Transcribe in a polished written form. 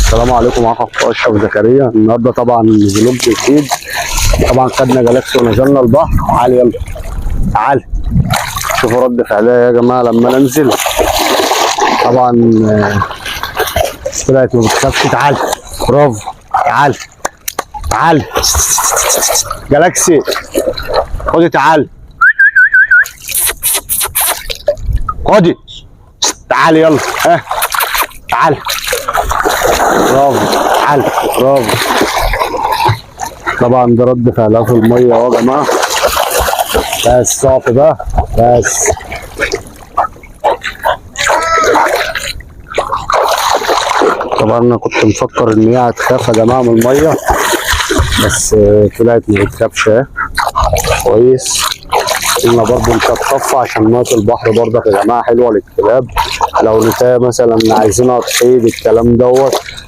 السلام عليكم، معاكم اشرف زكريا. النهارده طبعا فلوج جديد. طبعا خدنا جالاكسي ونزلنا البحر. تعال يلا تعال شوفوا رد فعلي يا جماعه لما ننزل. طبعا طلعت ما بتخافش. تعال برافو. تعال تعال جالاكسي خدي. تعال خدي. تعال يلا. ها تعال برافو. تعال برافو. طبعا ده رد فعلها في الميه اهو يا جماعه. بس صافي بقى بس. طبعا انا كنت مفكر ان هي هتخاف يا جماعه من الميه، بس طلعت ما بتخافش اهي. كويس. قلنا برضه مش هتخف عشان ميه البحر برضك يا جماعه حلوه للكلاب. لو نتايه مثلا عايزينها تصيد الكلام دوت